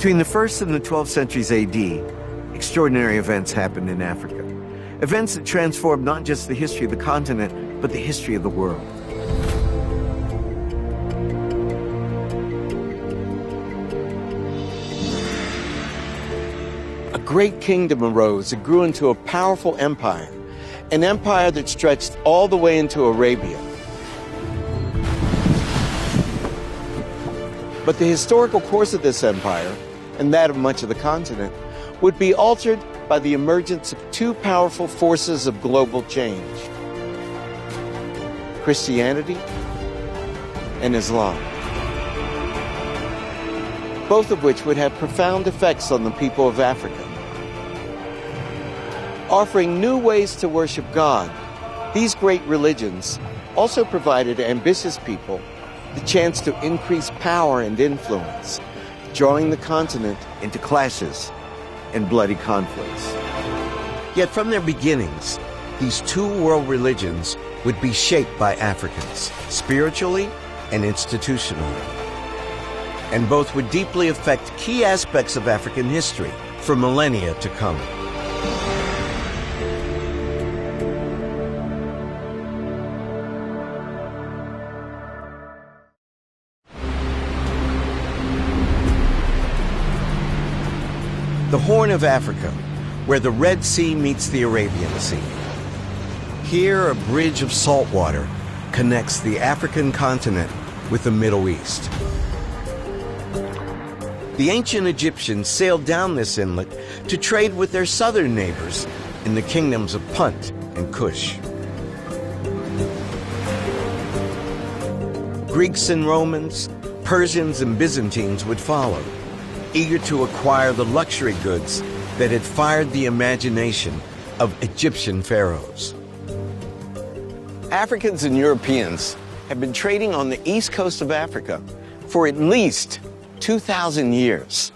Between the 1st and the 12th centuries AD, extraordinary events happened in Africa. Events that transformed not just the history of the continent, but the history of the world. A great kingdom arose and grew into a powerful empire, an empire that stretched all the way into Arabia. But the historical course of this empire, and that of much of the continent, would be altered by the emergence of two powerful forces of global change: Christianity and Islam, both of which would have profound effects on the people of Africa. Offering new ways to worship God, these great religions also provided ambitious people the chance to increase power and influence, drawing the continent into clashes and bloody conflicts. Yet from their beginnings, these two world religions would be shaped by Africans, spiritually and institutionally. And both would deeply affect key aspects of African history for millennia to come. The Horn of Africa, where the Red Sea meets the Arabian Sea. Here, a bridge of salt water connects the African continent with the Middle East. The ancient Egyptians sailed down this inlet to trade with their southern neighbors in the kingdoms of Punt and Kush. Greeks and Romans, Persians and Byzantines would follow, eager to acquire the luxury goods that had fired the imagination of Egyptian pharaohs. Africans and Europeans have been trading on the east coast of Africa for at least 2,000 years.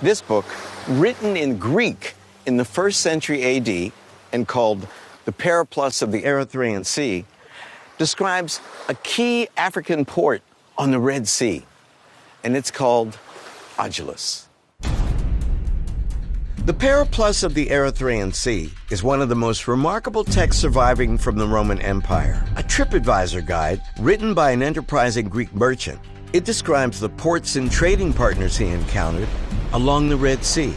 This book, written in Greek in the 1st century AD and called The Periplus of the Erythraean Sea, describes a key African port on the Red Sea, and it's called Agilis. The Periplus of the Erythraean Sea is one of the most remarkable texts surviving from the Roman Empire, a TripAdvisor guide written by an enterprising Greek merchant. It describes the ports and trading partners he encountered along the Red Sea.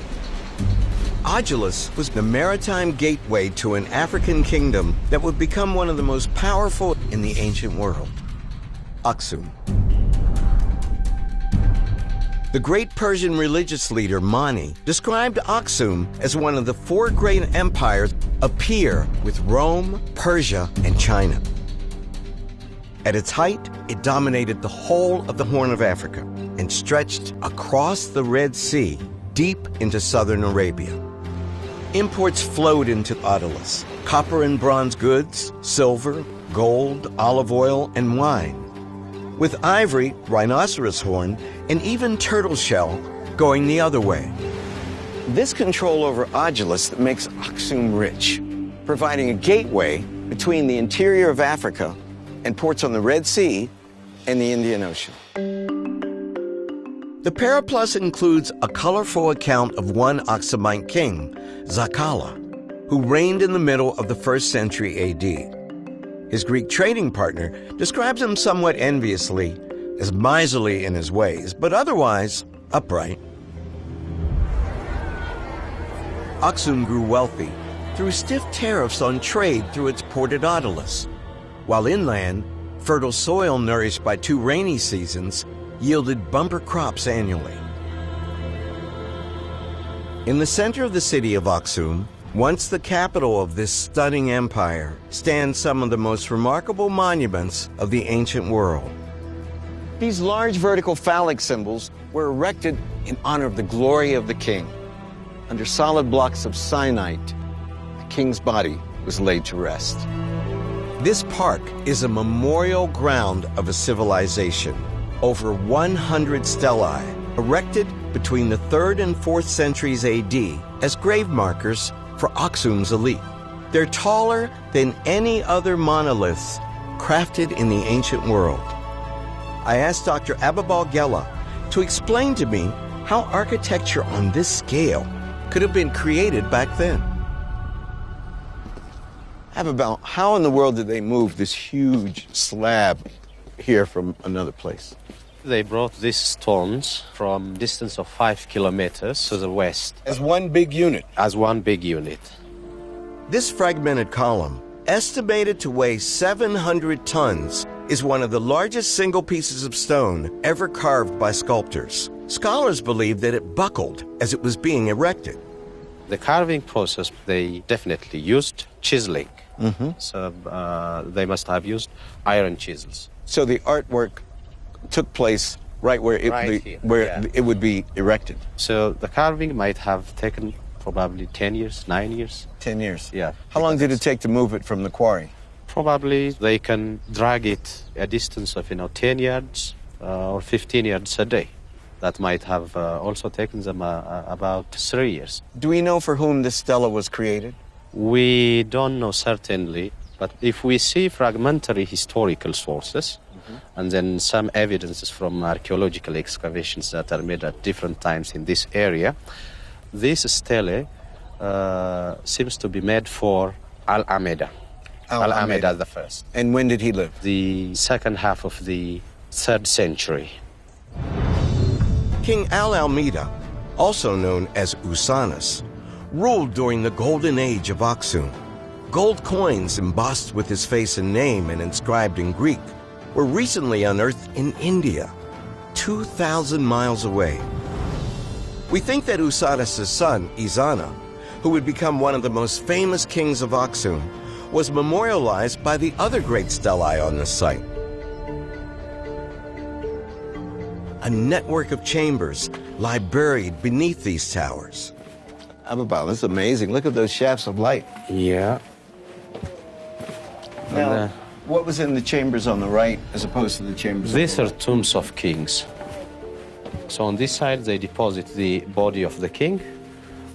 Agilis was the maritime gateway to an African kingdom that would become one of the most powerful in the ancient world, Aksum. The great Persian religious leader Mani described Aksum as one of the four great empires a peer with Rome, Persia, and China. At its height, it dominated the whole of the Horn of Africa and stretched across the Red Sea deep into southern Arabia. Imports flowed into Agilis: copper and bronze goods, silver, gold, olive oil, and wine, with ivory, rhinoceros horn, and even turtle shell going the other way. This control over Agilis makes Aksum rich, providing a gateway between the interior of Africa and ports on the Red Sea and the Indian Ocean. The Periplus includes a colorful account of one Aksumite king, Zakala, who reigned in the middle of the 1st century AD. His Greek trading partner describes him somewhat enviously as miserly in his ways, but otherwise upright. Aksum grew wealthy through stiff tariffs on trade through its port at Agilis, while inland, fertile soil nourished by 2 rainy seasons yielded bumper crops annually. In the center of the city of Aksum, once the capital of this stunning empire, stand some of the most remarkable monuments of the ancient world. These large vertical phallic symbols were erected in honor of the glory of the king. Under solid blocks of syenite, the king's body was laid to rest. This park is a memorial ground of a civilization. Over 100 stelae, erected between the 3rd and 4th centuries AD as grave markers for Aksum's elite. They're taller than any other monoliths crafted in the ancient world. I asked Dr. Abibal Gela to explain to me how architecture on this scale could have been created back then. About how in the world did they move this huge slab here from another place? They brought these stones from a distance of 5 kilometers to the west. As one big unit? As one big unit. This fragmented column, estimated to weigh 700 tons, is one of the largest single pieces of stone ever carved by sculptors. Scholars believe that it buckled as it was being erected. The carving process, they definitely used chiseling. So they must have used iron chisels. So the artwork took place right where it would be erected. So the carving might have taken probably 10 years, 9 years. 10 years? Yeah. How long did it take to move it from the quarry? Probably they can drag it a distance of 10 yards or 15 yards a day. That might have also taken them about 3 years. Do we know for whom this stela was created? We don't know certainly, but if we see fragmentary historical sources and then some evidences from archaeological excavations that are made at different times in this area, this stele seems to be made for Al-Amida. Al-Amida the first. And when did he live? The second half of the 3rd century. King Al-Amida, also known as Usanus, ruled during the golden age of Aksum. Gold coins embossed with his face and name and inscribed in Greek were recently unearthed in India, 2,000 miles away. We think that Usanus' son, Izana, who would become one of the most famous kings of Aksum, was memorialized by the other great stelae on this site. A network of chambers lie buried beneath these towers. Ababa, this is amazing. Look at those shafts of light. Yeah. Now, what was in the chambers on the right as opposed to the chambers on the left? These are tombs of kings. So on this side, they deposit the body of the king,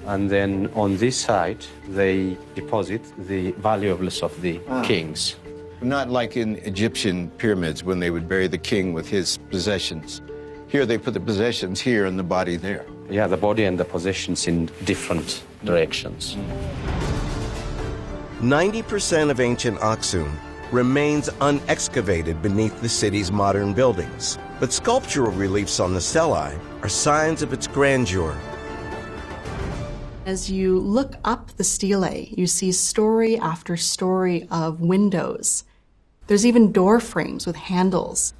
and then on this side, they deposit the valuables of the kings. Not like in Egyptian pyramids when they would bury the king with his possessions. Here they put the possessions here and the body there. Yeah, the body and the possessions in different directions. 90% of ancient Aksum remains unexcavated beneath the city's modern buildings. But sculptural reliefs on the stelae are signs of its grandeur. As you look up the stelae, you see story after story of windows. There's even door frames with handles,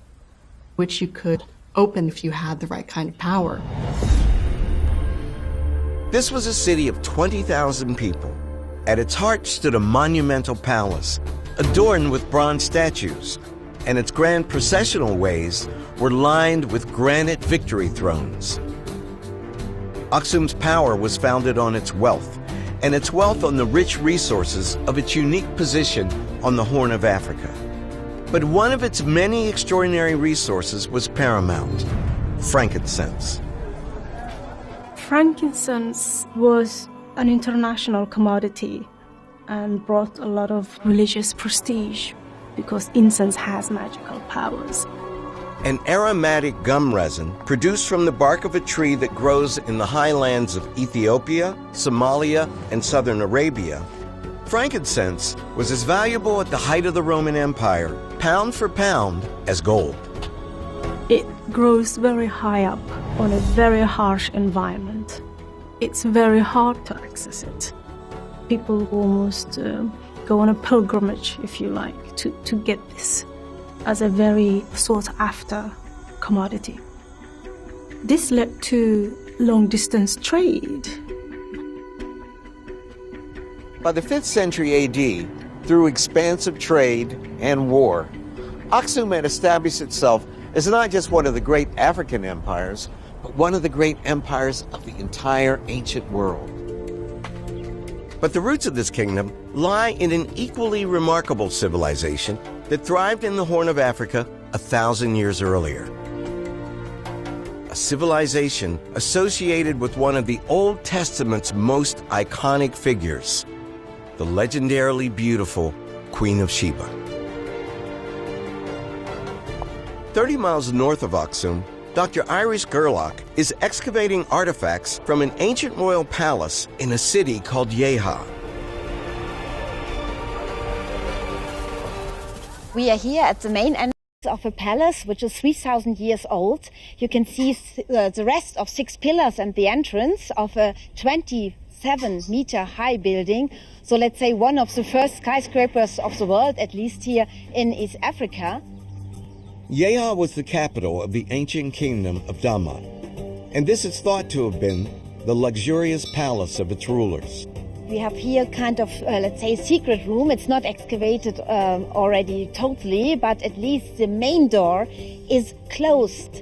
which you could open if you had the right kind of power. This was a city of 20,000 people. At its heart stood a monumental palace, adorned with bronze statues, and its grand processional ways were lined with granite victory thrones. Aksum's power was founded on its wealth, and its wealth on the rich resources of its unique position on the Horn of Africa. But one of its many extraordinary resources was paramount: frankincense. Frankincense was an international commodity and brought a lot of religious prestige because incense has magical powers. An aromatic gum resin produced from the bark of a tree that grows in the highlands of Ethiopia, Somalia, and southern Arabia, frankincense was as valuable at the height of the Roman Empire, pound for pound, as gold. It grows very high up on a very harsh environment. It's very hard to access it. People almost go on a pilgrimage, if you like, to get this as a very sought-after commodity. This led to long-distance trade. By the 5th century AD, through expansive trade and war, Aksum had established itself as not just one of the great African empires, but one of the great empires of the entire ancient world. But the roots of this kingdom lie in an equally remarkable civilization that thrived in the Horn of Africa 1,000 years earlier. A civilization associated with one of the Old Testament's most iconic figures, the legendarily beautiful Queen of Sheba. 30 miles north of Aksum Dr. Iris Gerlach is excavating artifacts from an ancient royal palace in a city called Yeha. We are here at the main entrance of a palace which is 3,000 years old. You can see the rest of 6 pillars and the entrance of a 27-meter high building. So let's say one of the first skyscrapers of the world, at least here in East Africa. Yeha was the capital of the ancient kingdom of Damat, and this is thought to have been the luxurious palace of its rulers. We have here kind of, let's say, secret room. It's not excavated already totally, but at least the main door is closed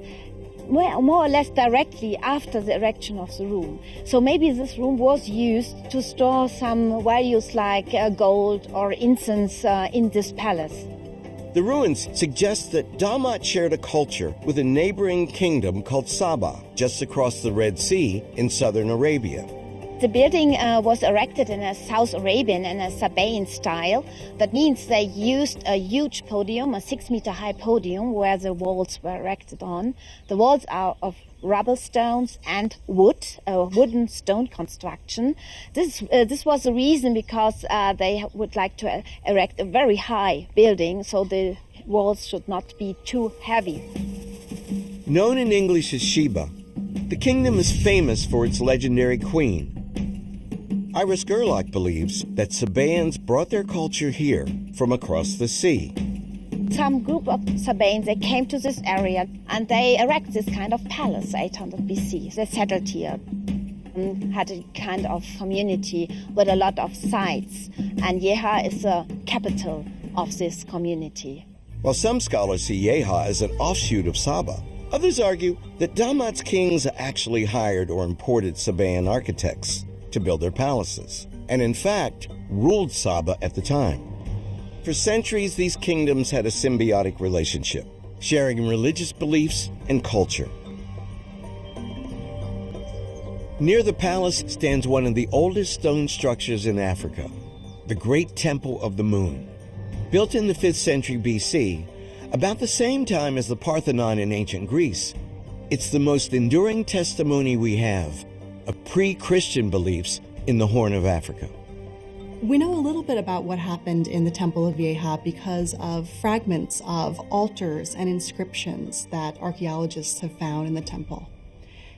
more or less directly after the erection of the room. So maybe this room was used to store some values like gold or incense in this palace. The ruins suggest that Damat shared a culture with a neighboring kingdom called Saba, just across the Red Sea in southern Arabia. The building was erected in a South Arabian and a Sabaean style. That means they used a huge podium, a 6-meter high podium, where the walls were erected on. The walls are of rubble stones and wood, a wooden stone construction. This was the reason because they would like to erect a very high building, so the walls should not be too heavy. Known in English as Sheba, the kingdom is famous for its legendary queen. Iris Gerlach believes that Sabaeans brought their culture here from across the sea. Some group of Sabaeans, they came to this area and they erected this kind of palace, 800 BC. They settled here, had a kind of community with a lot of sites, and Yeha is the capital of this community. While some scholars see Yeha as an offshoot of Saba, others argue that Damat's kings actually hired or imported Sabaean architects to build their palaces, and in fact, ruled Saba at the time. For centuries, these kingdoms had a symbiotic relationship, sharing religious beliefs and culture. Near the palace stands one of the oldest stone structures in Africa, the Great Temple of the Moon. Built in the 5th century BC, about the same time as the Parthenon in ancient Greece, it's the most enduring testimony we have of pre-Christian beliefs in the Horn of Africa. We know a little bit about what happened in the Temple of Yeha because of fragments of altars and inscriptions that archaeologists have found in the temple.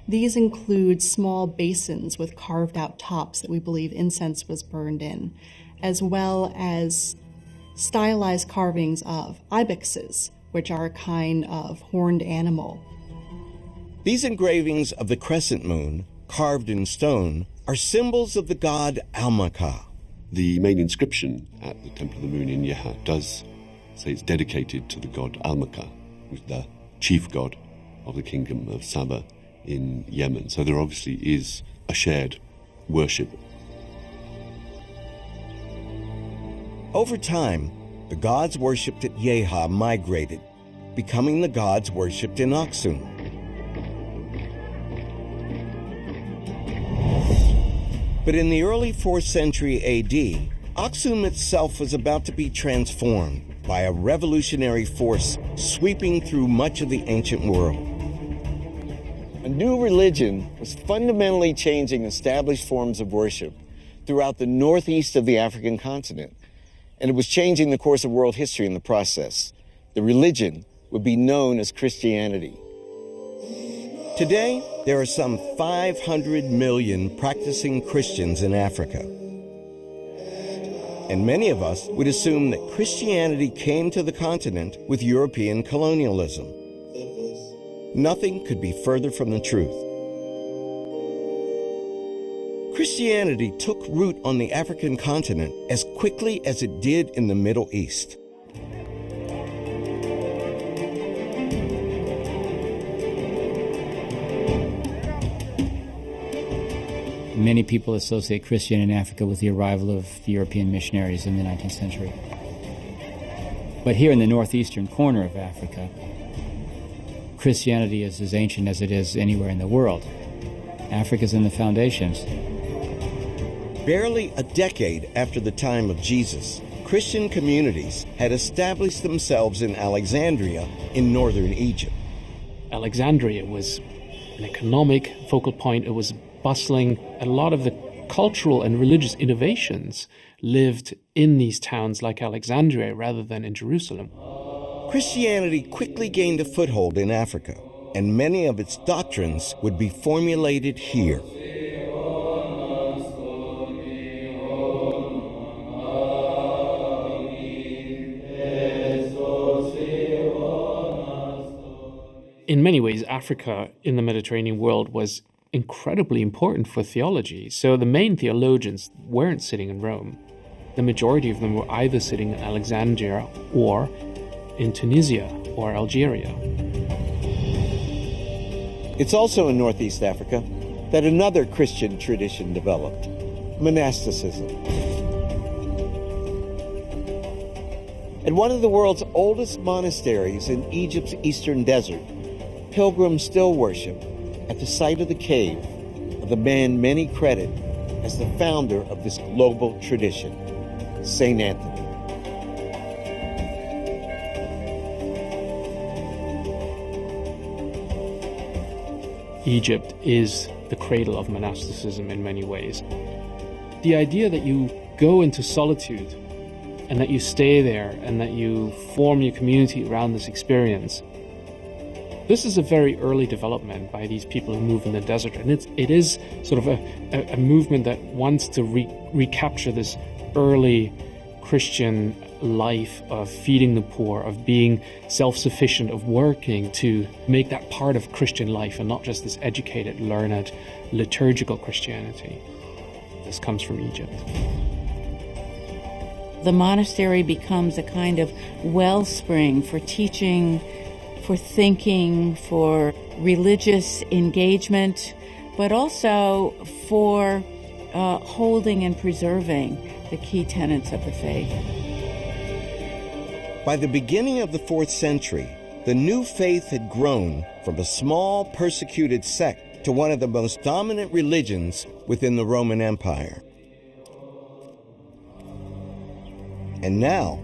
These include small basins with carved out tops that we believe incense was burned in, as well as stylized carvings of ibexes, which are a kind of horned animal. These engravings of the crescent moon, carved in stone, are symbols of the god Almaka. The main inscription at the Temple of the Moon in Yeha does say it's dedicated to the god Almaka, who's the chief god of the kingdom of Saba in Yemen. So there obviously is a shared worship. Over time, the gods worshipped at Yeha migrated, becoming the gods worshipped in Aksum. But in the early 4th century AD, Aksum itself was about to be transformed by a revolutionary force sweeping through much of the ancient world. A new religion was fundamentally changing established forms of worship throughout the northeast of the African continent, and it was changing the course of world history in the process. The religion would be known as Christianity. Today, there are some 500 million practicing Christians in Africa. And many of us would assume that Christianity came to the continent with European colonialism. Nothing could be further from the truth. Christianity took root on the African continent as quickly as it did in the Middle East. Many people associate Christianity in Africa with the arrival of the European missionaries in the 19th century. But here in the northeastern corner of Africa, Christianity is as ancient as it is anywhere in the world. Africa's in the foundations. Barely a decade after the time of Jesus, Christian communities had established themselves in Alexandria in northern Egypt. Alexandria was an economic focal point. It was bustling. A lot of the cultural and religious innovations lived in these towns like Alexandria rather than in Jerusalem. Christianity quickly gained a foothold in Africa, and many of its doctrines would be formulated here. In many ways, Africa in the Mediterranean world was incredibly important for theology. So the main theologians weren't sitting in Rome. The majority of them were either sitting in Alexandria or in Tunisia or Algeria. It's also in Northeast Africa that another Christian tradition developed, monasticism. At one of the world's oldest monasteries in Egypt's eastern desert, pilgrims still worship at the site of the cave of the man many credit as the founder of this global tradition, St. Anthony. Egypt is the cradle of monasticism in many ways. The idea that you go into solitude and that you stay there and that you form your community around this experience, this is a very early development by these people who move in the desert. And it is sort of a movement that wants to recapture this early Christian life of feeding the poor, of being self-sufficient, of working to make that part of Christian life and not just this educated, learned, liturgical Christianity. This comes from Egypt. The monastery becomes a kind of wellspring for teaching, for thinking, for religious engagement, but also for holding and preserving the key tenets of the faith. By the beginning of the 4th century, the new faith had grown from a small persecuted sect to one of the most dominant religions within the Roman Empire. And now,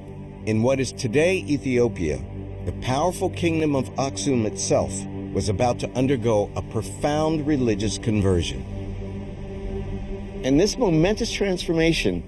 in what is today Ethiopia, the powerful kingdom of Aksum itself was about to undergo a profound religious conversion. And this momentous transformation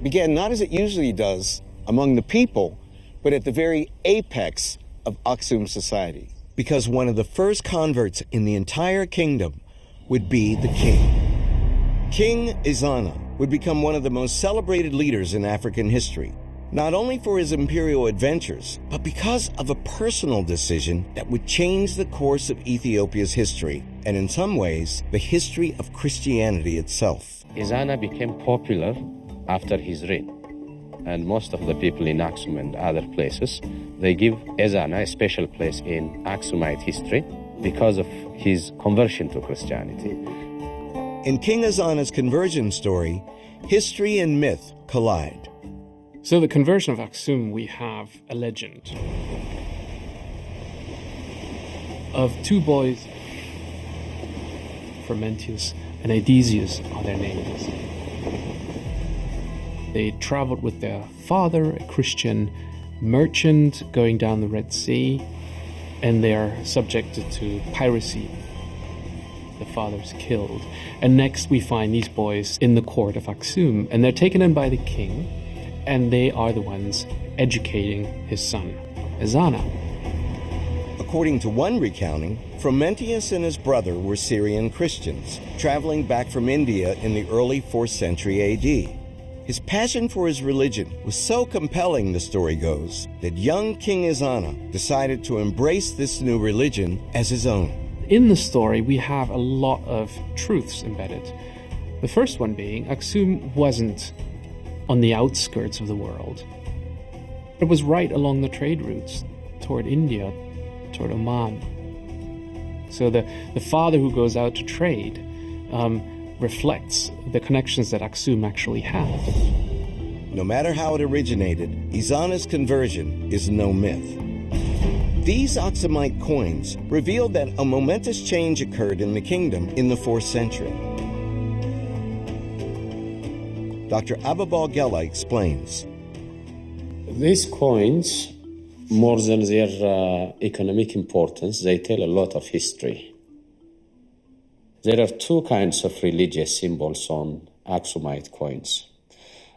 began not as it usually does among the people, but at the very apex of Aksum society. Because one of the first converts in the entire kingdom would be the king. King Ezana would become one of the most celebrated leaders in African history, not only for his imperial adventures, but because of a personal decision that would change the course of Ethiopia's history, and in some ways, the history of Christianity itself. Ezana became popular after his reign. And most of the people in Aksum and other places, they give Ezana a special place in Aksumite history because of his conversion to Christianity. In King Ezana's conversion story, history and myth collide. So the conversion of Aksum, we have a legend of two boys, Frumentius and Aedesius are their names. They traveled with their father, a Christian merchant, going down the Red Sea, and they are subjected to piracy. The father's killed. And next we find these boys in the court of Aksum, and they're taken in by the king, and they are the ones educating his son, Ezana. According to one recounting, Frumentius and his brother were Syrian Christians, traveling back from India in the early 4th century AD. His passion for his religion was so compelling, the story goes, that young King Ezana decided to embrace this new religion as his own. In the story, we have a lot of truths embedded. The first one being, Aksum wasn't on the outskirts of the world. It was right along the trade routes toward India, toward Oman. So the father who goes out to trade reflects the connections that Aksum actually had. No matter how it originated, Ezana's conversion is no myth. These Aksumite coins reveal that a momentous change occurred in the kingdom in the 4th century. Dr. Ababal Gela explains. These coins more than their economic importance, they tell a lot of history. There are two kinds of religious symbols on Aksumite coins.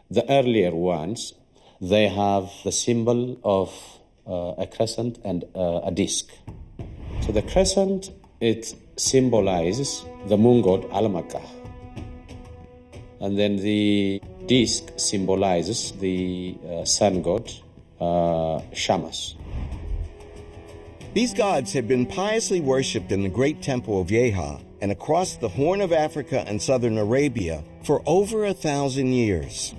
The earlier ones, they have the symbol of a crescent and a disc. So the crescent, it symbolizes the moon god Almaka. And then the disc symbolizes the sun god Shamash. These gods had been piously worshipped in the great temple of Yeha and across the Horn of Africa and southern Arabia for over 1,000 years.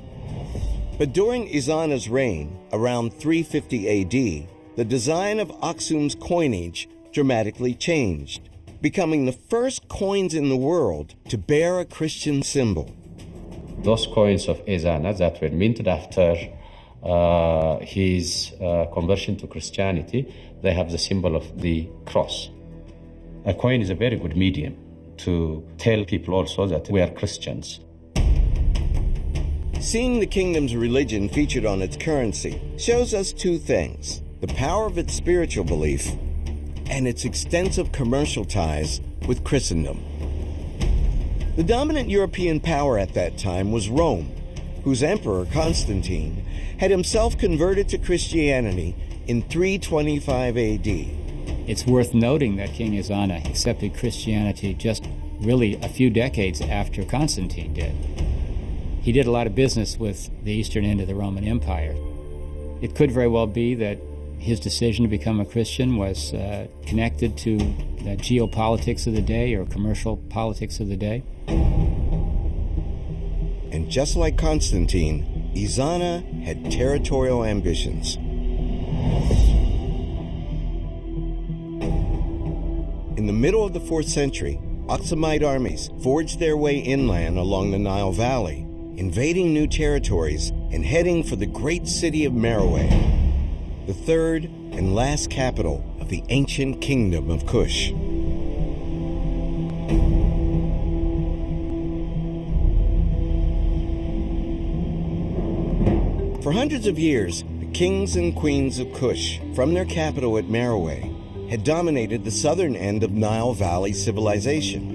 But during Ezana's reign, around 350 AD, the design of Aksum's coinage dramatically changed, becoming the first coins in the world to bear a Christian symbol. Those coins of Ezana that were minted after his conversion to Christianity, they have the symbol of the cross. A coin is a very good medium to tell people also that we are Christians. Seeing the kingdom's religion featured on its currency shows us two things: the power of its spiritual belief and its extensive commercial ties with Christendom. The dominant European power at that time was Rome, whose emperor Constantine had himself converted to Christianity in 325 AD. It's worth noting that King Ezana accepted Christianity just really a few decades after Constantine did. He did a lot of business with the eastern end of the Roman Empire. It could very well be that his decision to become a Christian was connected to the geopolitics of the day or commercial politics of the day. And just like Constantine, Ezana had territorial ambitions. In the middle of the 4th century, Aksumite armies forged their way inland along the Nile Valley, invading new territories and heading for the great city of Meroe, the third and last capital of the ancient kingdom of Kush. For hundreds of years, the kings and queens of Kush, from their capital at Meroe, had dominated the southern end of Nile Valley civilization.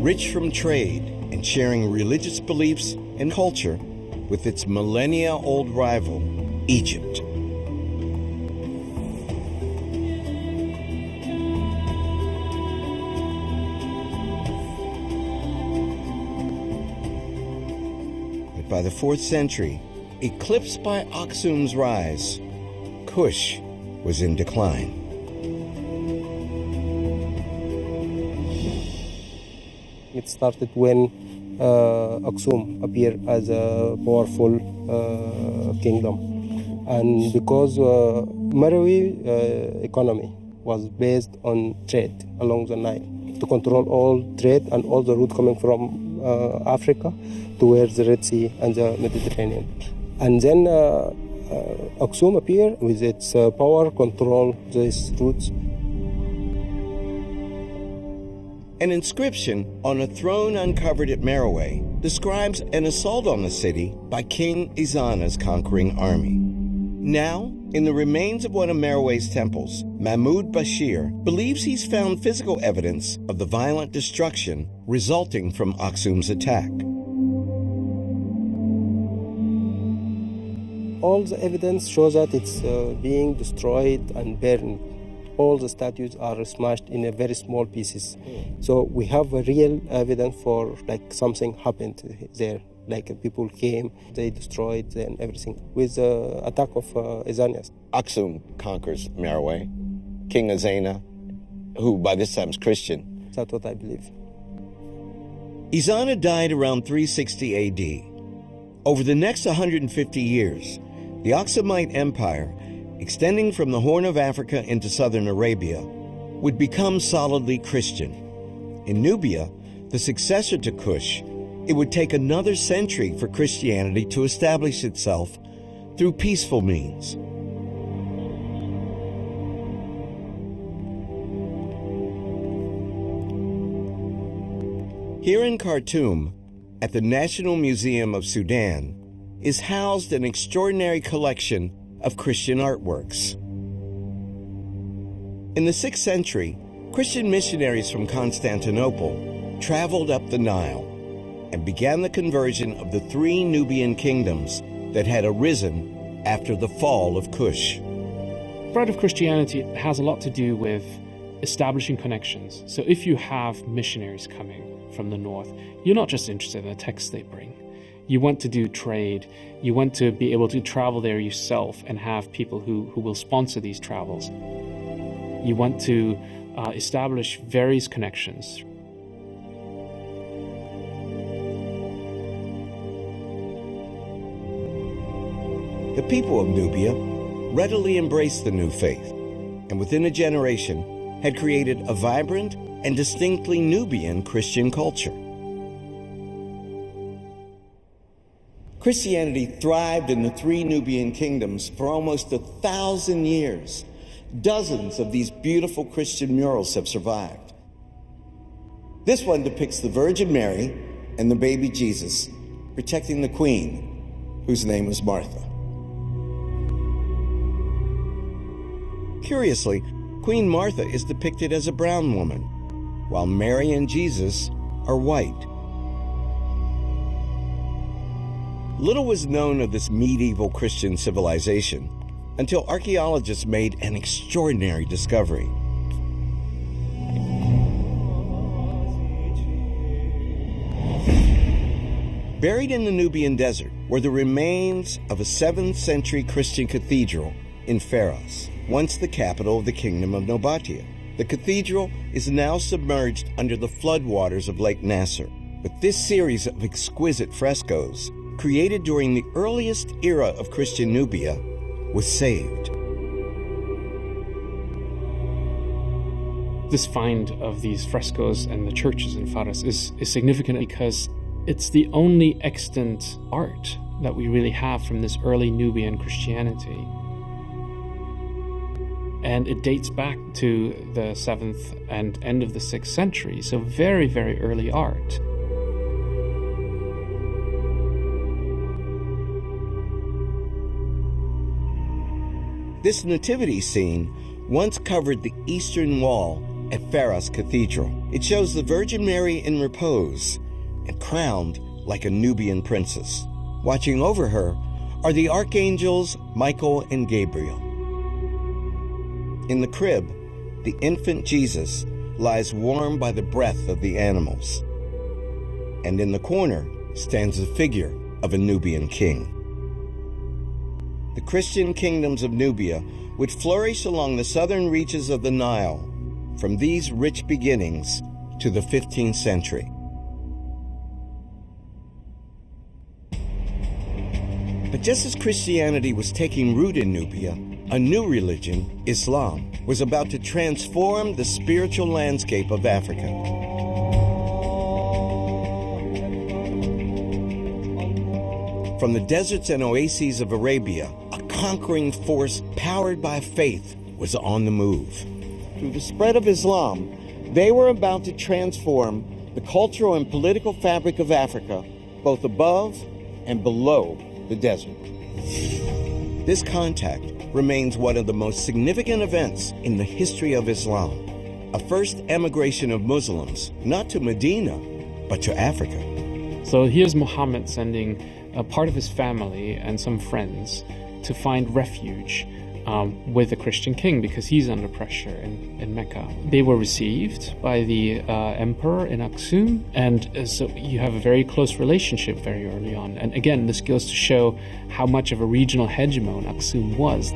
Rich from trade and sharing religious beliefs and culture with its millennia-old rival, Egypt. But by the 4th century, eclipsed by Aksum's rise, Kush was in decline. It started when Aksum appeared as a powerful kingdom. And because Meroe economy was based on trade along the Nile, to control all trade and all the route coming from Africa towards the Red Sea and the Mediterranean. And then Aksum appeared with its power, control these routes. An inscription on a throne uncovered at Meroe describes an assault on the city by King Ezana's conquering army. Now, in the remains of one of Meroe's temples, Mahmud Bashir believes he's found physical evidence of the violent destruction resulting from Aksum's attack. All the evidence shows that it's being destroyed and burned. All the statues are smashed in a very small pieces. So we have a real evidence for like something happened there. Like people came, they destroyed and everything with the attack of Ezana. Aksum conquers Meroe. King Ezana, who by this time is Christian. That's what I believe. Ezana died around 360 AD. Over the next 150 years, the Aksumite Empire, extending from the Horn of Africa into southern Arabia, would become solidly Christian. In Nubia, the successor to Kush, it would take another century for Christianity to establish itself through peaceful means. Here in Khartoum, at the National Museum of Sudan, is housed an extraordinary collection of Christian artworks. In the 6th century, Christian missionaries from Constantinople traveled up the Nile and began the conversion of the 3 Nubian kingdoms that had arisen after the fall of Kush. Spread of Christianity has a lot to do with establishing connections. So if you have missionaries coming from the north, you're not just interested in the texts they bring. You want to do trade. You want to be able to travel there yourself and have people who will sponsor these travels. You want to establish various connections. The people of Nubia readily embraced the new faith, and within a generation had created a vibrant and distinctly Nubian Christian culture. Christianity thrived in the 3 Nubian kingdoms for almost 1,000 years. Dozens of these beautiful Christian murals have survived. This one depicts the Virgin Mary and the baby Jesus protecting the queen, whose name was Martha. Curiously, Queen Martha is depicted as a brown woman, while Mary and Jesus are white. Little was known of this medieval Christian civilization until archaeologists made an extraordinary discovery. Buried in the Nubian desert were the remains of a 7th century Christian cathedral in Pharos, once the capital of the Kingdom of Nobatia. The cathedral is now submerged under the floodwaters of Lake Nasser, but this series of exquisite frescoes, created during the earliest era of Christian Nubia, was saved. This find of these frescoes and the churches in Pharos is significant because it's the only extant art that we really have from this early Nubian Christianity. And it dates back to the 7th and end of the 6th century, so very, very early art. This nativity scene once covered the eastern wall at Pharos Cathedral. It shows the Virgin Mary in repose and crowned like a Nubian princess. Watching over her are the archangels Michael and Gabriel. In the crib, the infant Jesus lies warmed by the breath of the animals. And in the corner stands the figure of a Nubian king. The Christian kingdoms of Nubia would flourish along the southern reaches of the Nile from these rich beginnings to the 15th century. But just as Christianity was taking root in Nubia, a new religion, Islam, was about to transform the spiritual landscape of Africa. From the deserts and oases of Arabia, a conquering force powered by faith was on the move. Through the spread of Islam, they were about to transform the cultural and political fabric of Africa, both above and below the desert. This contact remains one of the most significant events in the history of Islam, a first emigration of Muslims, not to Medina, but to Africa. So here's Muhammad sending a part of his family and some friends to find refuge with the Christian king because he's under pressure in Mecca. They were received by the emperor in Aksum, and so you have a very close relationship very early on. And again, this goes to show how much of a regional hegemon Aksum was.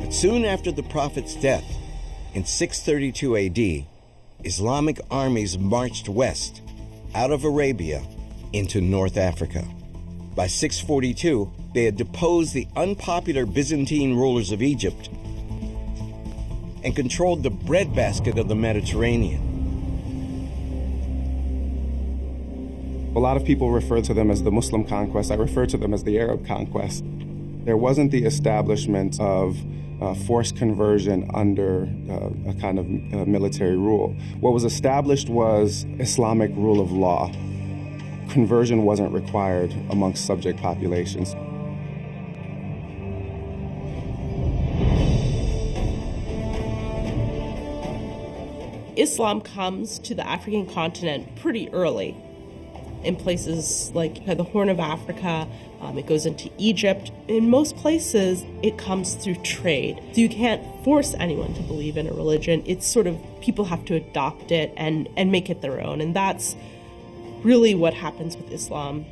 But soon after the prophet's death, in 632 AD, Islamic armies marched west, out of Arabia, into North Africa. By 642, they had deposed the unpopular Byzantine rulers of Egypt and controlled the breadbasket of the Mediterranean. A lot of people refer to them as the Muslim conquest. I refer to them as the Arab conquest. There wasn't the establishment of forced conversion under a kind of military rule. What was established was Islamic rule of law. Conversion wasn't required amongst subject populations. Islam comes to the African continent pretty early in places like the Horn of Africa. It goes into Egypt. In most places, it comes through trade. So you can't force anyone to believe in a religion. It's sort of people have to adopt it and make it their own. And that's really what happens with Islam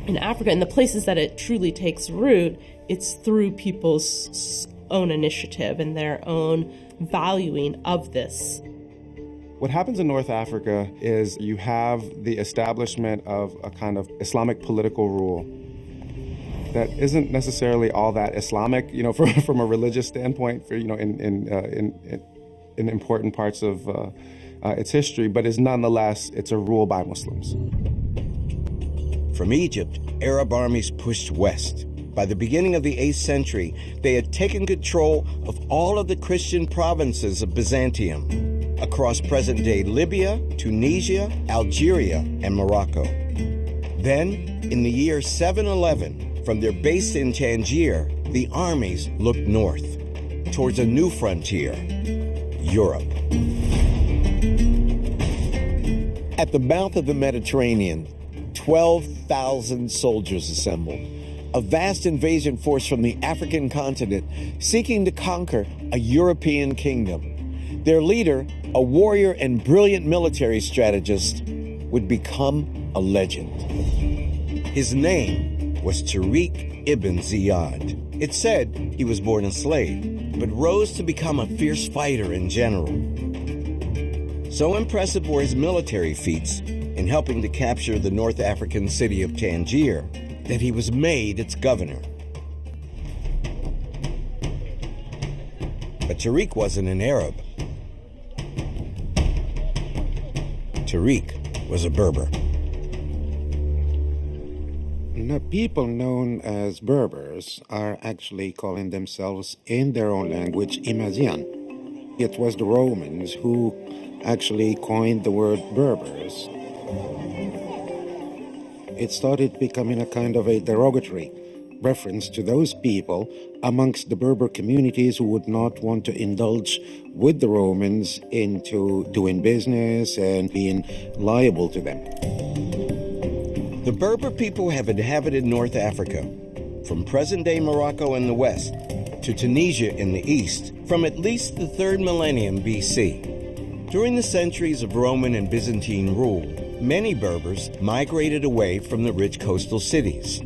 in Africa. In the places that it truly takes root, it's through people's own initiative and their own valuing of this. What happens in North Africa is you have the establishment of a kind of Islamic political rule that isn't necessarily all that Islamic, from a religious standpoint, in important parts of its history, but is nonetheless, it's a rule by Muslims. From Egypt, Arab armies pushed west. By the beginning of the 8th century, they had taken control of all of the Christian provinces of Byzantium, across present-day Libya, Tunisia, Algeria, and Morocco. Then, in the year 711, from their base in Tangier, the armies looked north, towards a new frontier, Europe. At the mouth of the Mediterranean, 12,000 soldiers assembled, a vast invasion force from the African continent seeking to conquer a European kingdom. Their leader, a warrior and brilliant military strategist, would become a legend. His name was Tariq ibn Ziyad. It said he was born a slave, but rose to become a fierce fighter and general. So impressive were his military feats in helping to capture the North African city of Tangier that he was made its governor. But Tariq wasn't an Arab. Tariq was a Berber. The people known as Berbers are actually calling themselves in their own language Imazian. It was the Romans who actually coined the word Berbers. It started becoming a kind of a derogatory reference to those people amongst the Berber communities who would not want to indulge with the Romans into doing business and being liable to them. The Berber people have inhabited North Africa, from present-day Morocco in the west to Tunisia in the east, from at least the 3rd millennium BC. During the centuries of Roman and Byzantine rule, many Berbers migrated away from the rich coastal cities.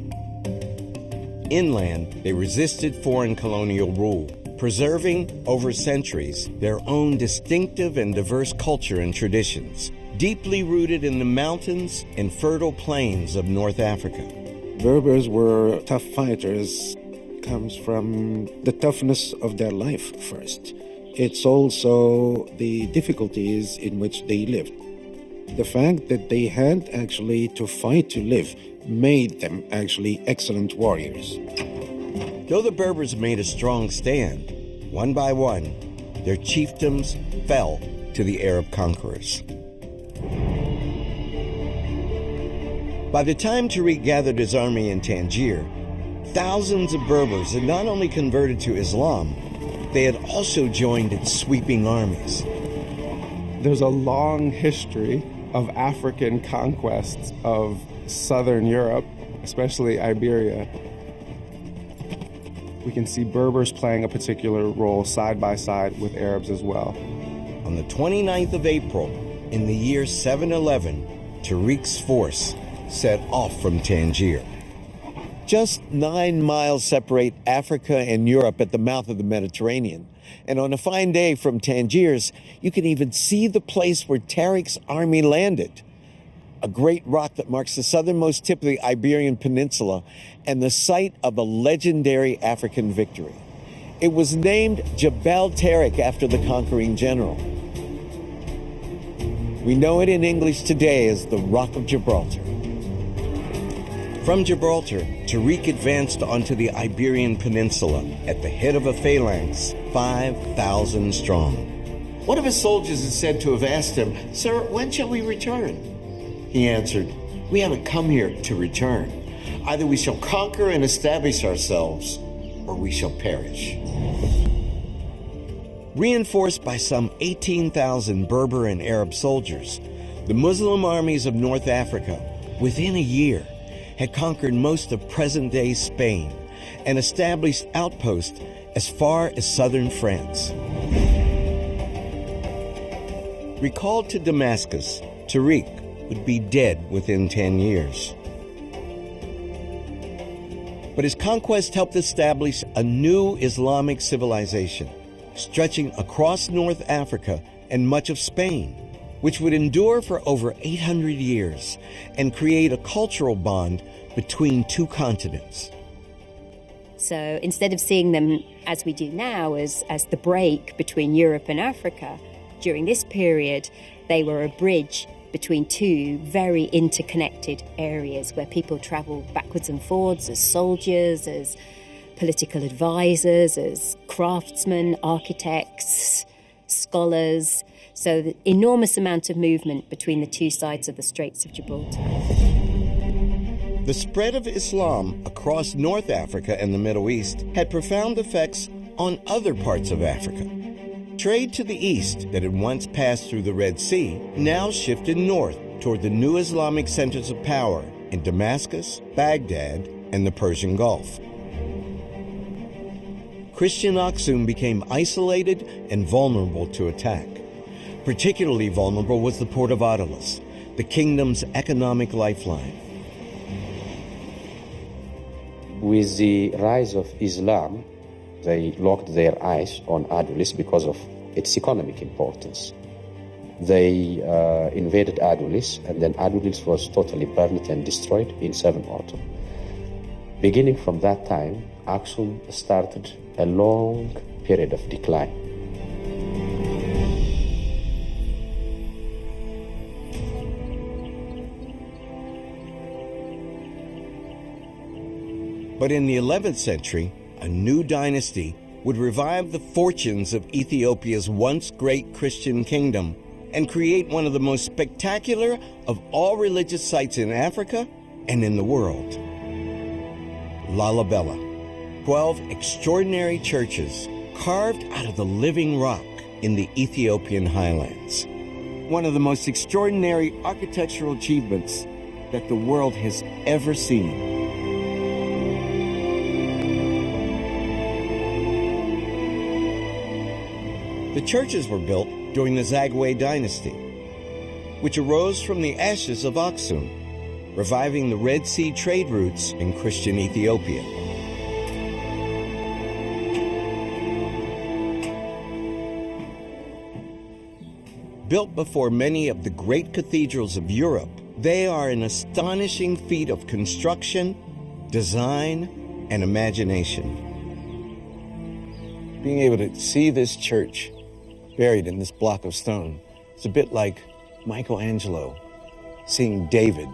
Inland, they resisted foreign colonial rule, preserving, over centuries, their own distinctive and diverse culture and traditions, deeply rooted in the mountains and fertile plains of North Africa. Berbers were tough fighters. Comes from the toughness of their life first. It's also the difficulties in which they lived. The fact that they had actually to fight to live made them actually excellent warriors. Though the Berbers made a strong stand, one by one, their chiefdoms fell to the Arab conquerors. By the time Tariq gathered his army in Tangier, thousands of Berbers had not only converted to Islam, they had also joined its sweeping armies. There's a long history of African conquests of southern Europe, especially Iberia. We can see Berbers playing a particular role side by side with Arabs as well. On the 29th of April, in the year 711, Tariq's force set off from Tangier. Just 9 miles separate Africa and Europe at the mouth of the Mediterranean. And on a fine day from Tangiers, you can even see the place where Tariq's army landed. A great rock that marks the southernmost tip of the Iberian Peninsula and the site of a legendary African victory. It was named Jebel Tariq after the conquering general. We know it in English today as the Rock of Gibraltar. From Gibraltar, Tariq advanced onto the Iberian Peninsula at the head of a phalanx 5,000 strong. One of his soldiers is said to have asked him, "Sir, when shall we return?" He answered, "We haven't come here to return. Either we shall conquer and establish ourselves, or we shall perish." Reinforced by some 18,000 Berber and Arab soldiers, the Muslim armies of North Africa, within a year, had conquered most of present-day Spain and established outposts as far as southern France. Recalled to Damascus, Tariq would be dead within 10 years. But his conquest helped establish a new Islamic civilization, stretching across North Africa and much of Spain, which would endure for over 800 years and create a cultural bond between two continents. So instead of seeing them as we do now as the break between Europe and Africa, during this period, they were a bridge between two very interconnected areas where people traveled backwards and forwards as soldiers, as political advisors, as craftsmen, architects, scholars. So the enormous amount of movement between the two sides of the Straits of Gibraltar. The spread of Islam across North Africa and the Middle East had profound effects on other parts of Africa. Trade to the east that had once passed through the Red Sea now shifted north toward the new Islamic centers of power in Damascus, Baghdad, and the Persian Gulf. Christian Aksum became isolated and vulnerable to attack. Particularly vulnerable was the port of Adulis, the kingdom's economic lifeline. With the rise of Islam, they locked their eyes on Adulis because of its economic importance. They invaded Adulis, and then Adulis was totally burned and destroyed in 7 autumn. Beginning from that time, Aksum started a long period of decline. But in the 11th century, a new dynasty would revive the fortunes of Ethiopia's once great Christian kingdom and create one of the most spectacular of all religious sites in Africa and in the world. Lalibela, 12 extraordinary churches carved out of the living rock in the Ethiopian highlands. One of the most extraordinary architectural achievements that the world has ever seen. The churches were built during the Zagwe dynasty, which arose from the ashes of Aksum, reviving the Red Sea trade routes in Christian Ethiopia. Built before many of the great cathedrals of Europe, they are an astonishing feat of construction, design, and imagination. Being able to see this church buried in this block of stone, it's a bit like Michelangelo seeing David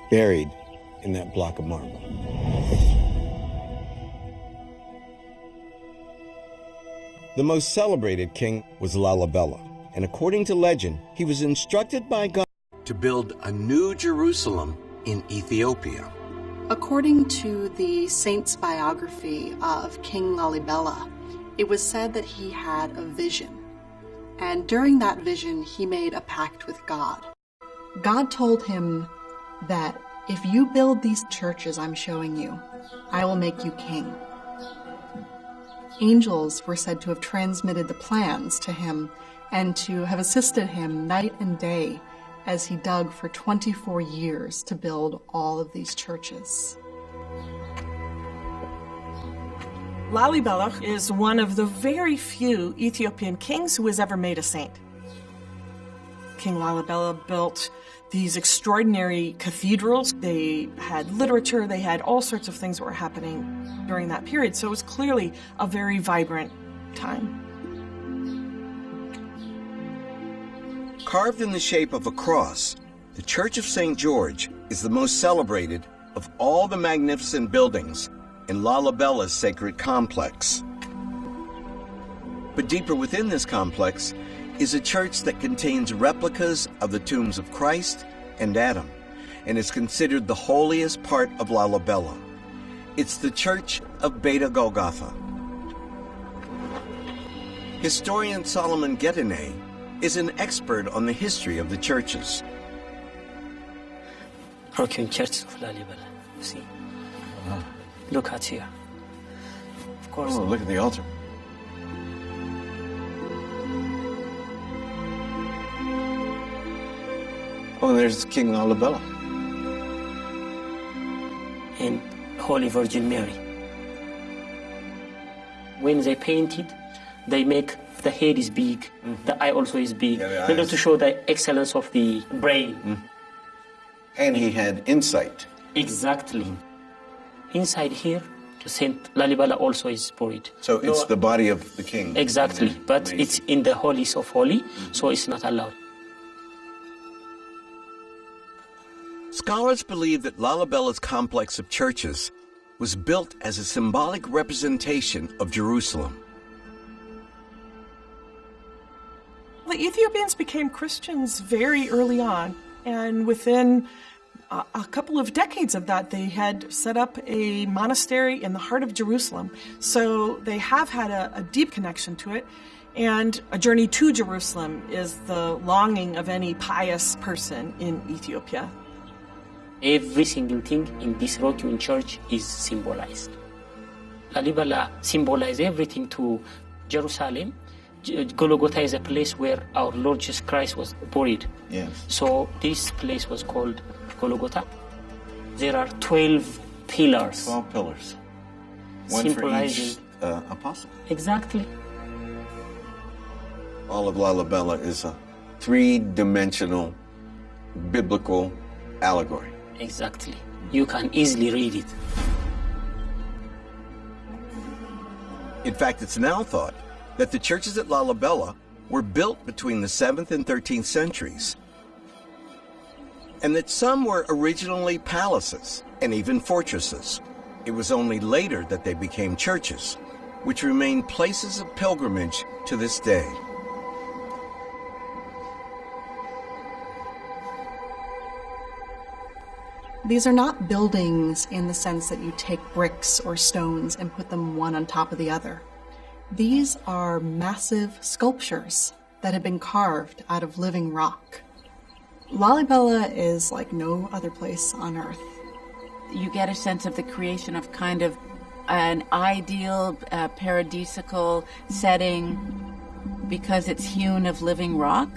buried in that block of marble. The most celebrated king was Lalibela, and according to legend, he was instructed by God to build a new Jerusalem in Ethiopia. According to the saint's biography of King Lalibela, it was said that he had a vision. And during that vision, he made a pact with God. God told him that if you build these churches I'm showing you, I will make you king. Angels were said to have transmitted the plans to him and to have assisted him night and day as he dug for 24 years to build all of these churches. Lalibela is one of the very few Ethiopian kings who was ever made a saint. King Lalibela built these extraordinary cathedrals. They had literature, they had all sorts of things that were happening during that period, so it was clearly a very vibrant time. Carved in the shape of a cross, the Church of St. George is the most celebrated of all the magnificent buildings in Lalibela's sacred complex. But deeper within this complex is a church that contains replicas of the tombs of Christ and Adam, and is considered the holiest part of Lalibela. It's the Church of Beta Golgotha. Historian Solomon Getene is an expert on the history of the churches. Broken Church of Lalibela. See? Look at here. Of course. Oh, look at the altar. Oh, there's King Lalibela. And Holy Virgin Mary. When they painted, they make the head is big, the eye also is big, in order to show the excellence of the brain. And he had insight. Exactly. Inside here, Saint Lalibela also is buried. So it's the body of the king. Exactly, but it's in the holies of holy, so it's not allowed. Scholars believe that Lalibela's complex of churches was built as a symbolic representation of Jerusalem. The Ethiopians became Christians very early on, and within a couple of decades of that, they had set up a monastery in the heart of Jerusalem. So they have had a deep connection to it, and a journey to Jerusalem is the longing of any pious person in Ethiopia. Every single thing in this rock-hewn church is symbolized. Lalibela symbolized everything to Jerusalem. Golgotha is a place where our Lord Jesus Christ was buried. Yes. So this place was called Golgotha. There are 12 pillars. 12 pillars. One for each apostle. Exactly. All of Lalibela is a three-dimensional biblical allegory. Exactly. You can easily read it. In fact, it's now thought that the churches at Lalibela were built between the 7th and 13th centuries, and that some were originally palaces and even fortresses. It was only later that they became churches, which remain places of pilgrimage to this day. These are not buildings in the sense that you take bricks or stones and put them one on top of the other. These are massive sculptures that have been carved out of living rock. Lalibela is like no other place on earth. You get a sense of the creation of kind of an ideal paradisical setting because it's hewn of living rock,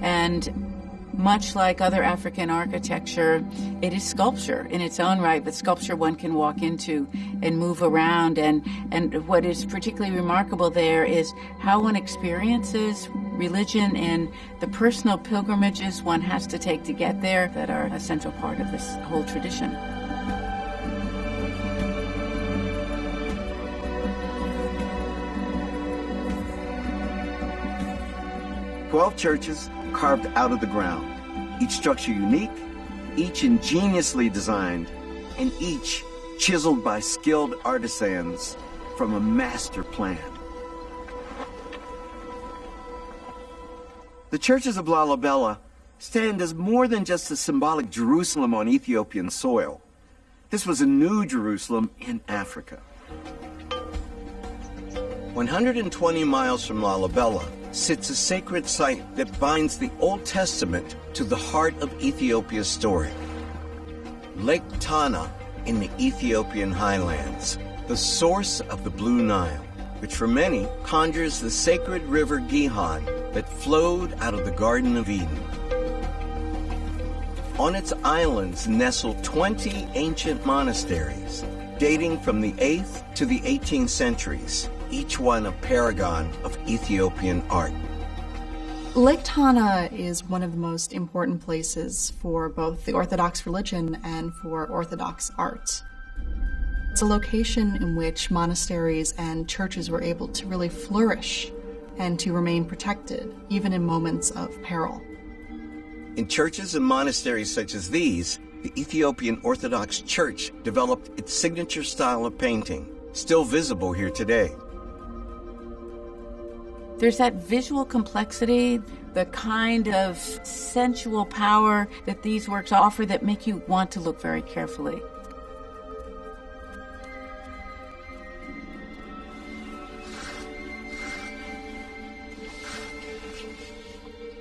and much like other African architecture, it is sculpture in its own right, but sculpture one can walk into and move around. And what is particularly remarkable there is how one experiences religion and the personal pilgrimages one has to take to get there that are a central part of this whole tradition. "12 churches carved out of the ground, each structure unique, each ingeniously designed, and each chiseled by skilled artisans from a master plan." The churches of Lalibela stand as more than just a symbolic Jerusalem on Ethiopian soil. This was a new Jerusalem in Africa. 120 miles from Lalibela sits a sacred site that binds the Old Testament to the heart of Ethiopia's story. Lake Tana in the Ethiopian highlands, the source of the Blue Nile, which for many conjures the sacred river Gihon that flowed out of the Garden of Eden. On its islands nestle 20 ancient monasteries, dating from the 8th to the 18th centuries, each one a paragon of Ethiopian art. Lake Tana is one of the most important places for both the Orthodox religion and for Orthodox art. It's a location in which monasteries and churches were able to really flourish and to remain protected, even in moments of peril. In churches and monasteries such as these, the Ethiopian Orthodox Church developed its signature style of painting, still visible here today. There's that visual complexity, the kind of sensual power that these works offer that make you want to look very carefully.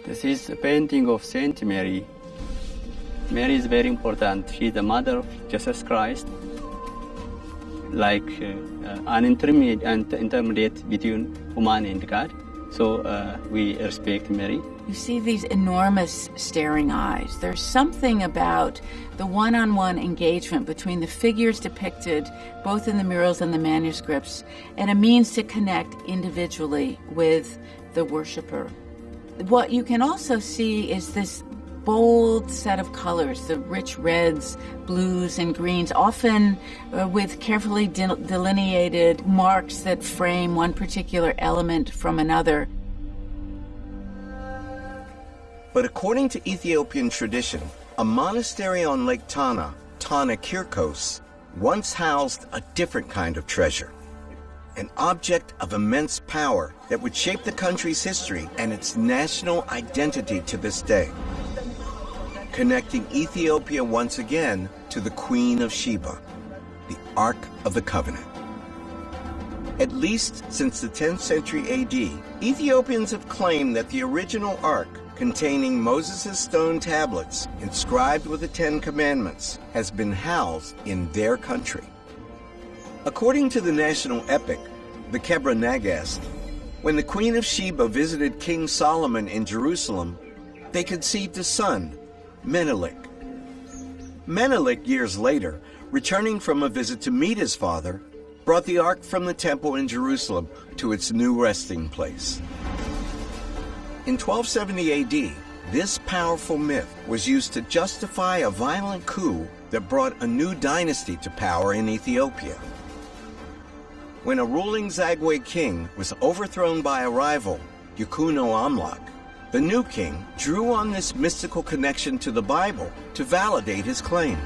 This is a painting of Saint Mary. Mary is very important. She's the mother of Jesus Christ, like an intermediate between human and God. So we respect Mary. You see these enormous staring eyes. There's something about the one-on-one engagement between the figures depicted, both in the murals and the manuscripts, and a means to connect individually with the worshiper. What you can also see is this bold set of colors, the rich reds, blues, and greens, often with carefully delineated marks that frame one particular element from another. But according to Ethiopian tradition, a monastery on Lake Tana, Tana Kirkos, once housed a different kind of treasure, an object of immense power that would shape the country's history and its national identity to this day, connecting Ethiopia once again to the Queen of Sheba, the Ark of the Covenant. At least since the 10th century AD, Ethiopians have claimed that the original Ark, containing Moses' stone tablets inscribed with the Ten Commandments, has been housed in their country. According to the national epic, the Kebra Nagast, when the Queen of Sheba visited King Solomon in Jerusalem, they conceived a son, Menelik. Menelik, years later, returning from a visit to meet his father, brought the ark from the temple in Jerusalem to its new resting place. In 1270 AD, this powerful myth was used to justify a violent coup that brought a new dynasty to power in Ethiopia. When a ruling Zagwe king was overthrown by a rival, Yakuno Amlak, the new king drew on this mystical connection to the Bible to validate his claim.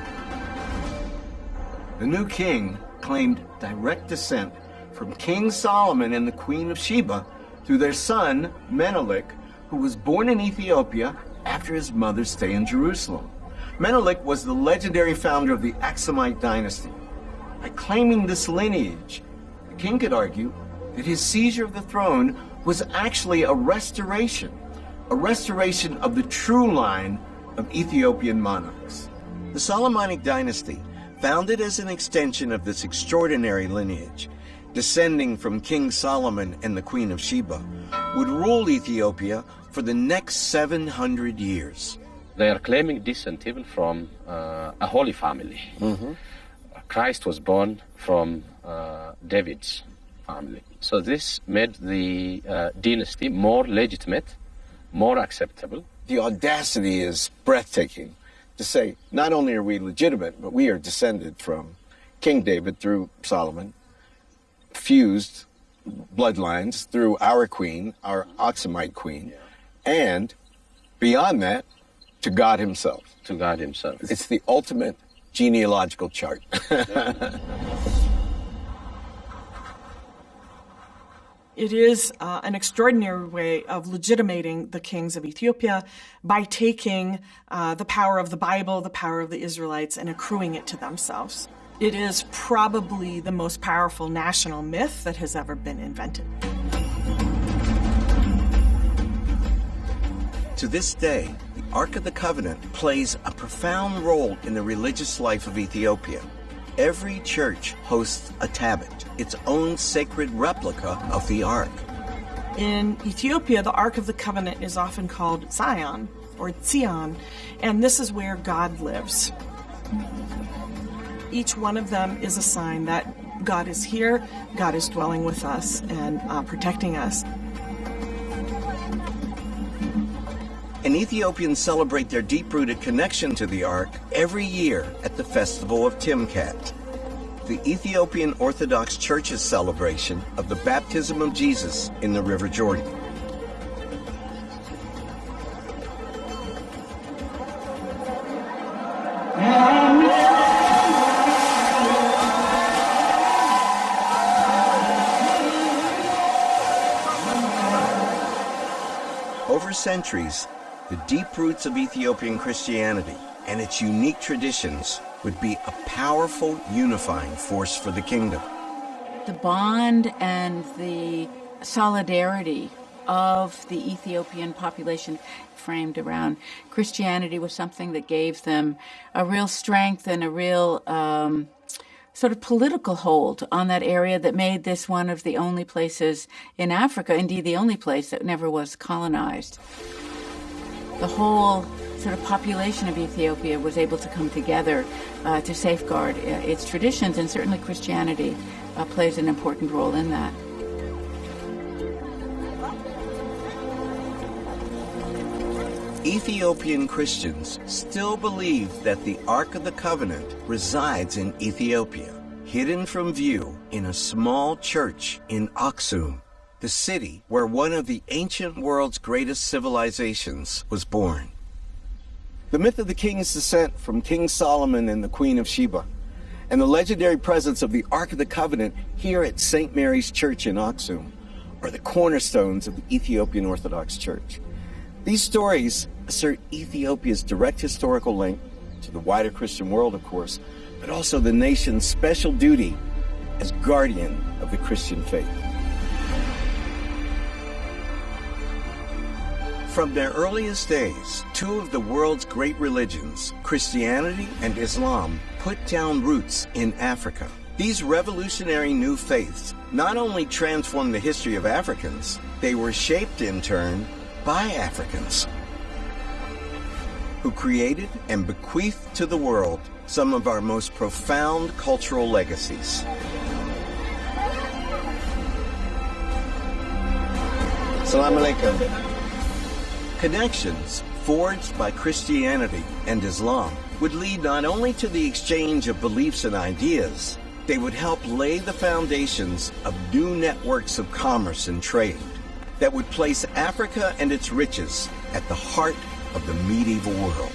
The new king claimed direct descent from King Solomon and the Queen of Sheba through their son, Menelik, who was born in Ethiopia after his mother's stay in Jerusalem. Menelik was the legendary founder of the Aksumite dynasty. By claiming this lineage, the king could argue that his seizure of the throne was actually a restoration of the true line of Ethiopian monarchs. The Solomonic dynasty, founded as an extension of this extraordinary lineage, descending from King Solomon and the Queen of Sheba, would rule Ethiopia for the next 700 years. They are claiming descent even from a holy family. Mm-hmm. Christ was born from David's family. So this made the dynasty more legitimate, more acceptable. The audacity is breathtaking to say, not only are we legitimate, but we are descended from King David through Solomon, fused bloodlines through our queen, our Aksumite queen, and beyond that, to God himself. To God himself. It's the ultimate genealogical chart. It is an extraordinary way of legitimating the kings of Ethiopia by taking the power of the Bible, the power of the Israelites, and accruing it to themselves. It is probably the most powerful national myth that has ever been invented. To this day, the Ark of the Covenant plays a profound role in the religious life of Ethiopia. Every church hosts a tablet, its own sacred replica of the Ark. In Ethiopia, the Ark of the Covenant is often called Zion, or Zion, and this is where God lives. Each one of them is a sign that God is here, God is dwelling with us and protecting us. And Ethiopians celebrate their deep-rooted connection to the Ark every year at the Festival of Timkat, the Ethiopian Orthodox Church's celebration of the baptism of Jesus in the River Jordan. Over centuries, the deep roots of Ethiopian Christianity and its unique traditions would be a powerful unifying force for the kingdom. The bond and the solidarity of the Ethiopian population framed around Christianity was something that gave them a real strength and a real sort of political hold on that area that made this one of the only places in Africa, indeed the only place that never was colonized. The whole sort of population of Ethiopia was able to come together to safeguard its traditions, and certainly Christianity plays an important role in that. Ethiopian Christians still believe that the Ark of the Covenant resides in Ethiopia, hidden from view in a small church in Aksum, the city where one of the ancient world's greatest civilizations was born. The myth of the king's descent from King Solomon and the Queen of Sheba, and the legendary presence of the Ark of the Covenant here at St. Mary's Church in Aksum are the cornerstones of the Ethiopian Orthodox Church. These stories assert Ethiopia's direct historical link to the wider Christian world, of course, but also the nation's special duty as guardian of the Christian faith. From their earliest days, two of the world's great religions, Christianity and Islam, put down roots in Africa. These revolutionary new faiths not only transformed the history of Africans, they were shaped in turn by Africans, who created and bequeathed to the world some of our most profound cultural legacies. Assalamu alaikum. Connections forged by Christianity and Islam would lead not only to the exchange of beliefs and ideas, they would help lay the foundations of new networks of commerce and trade that would place Africa and its riches at the heart of the medieval world.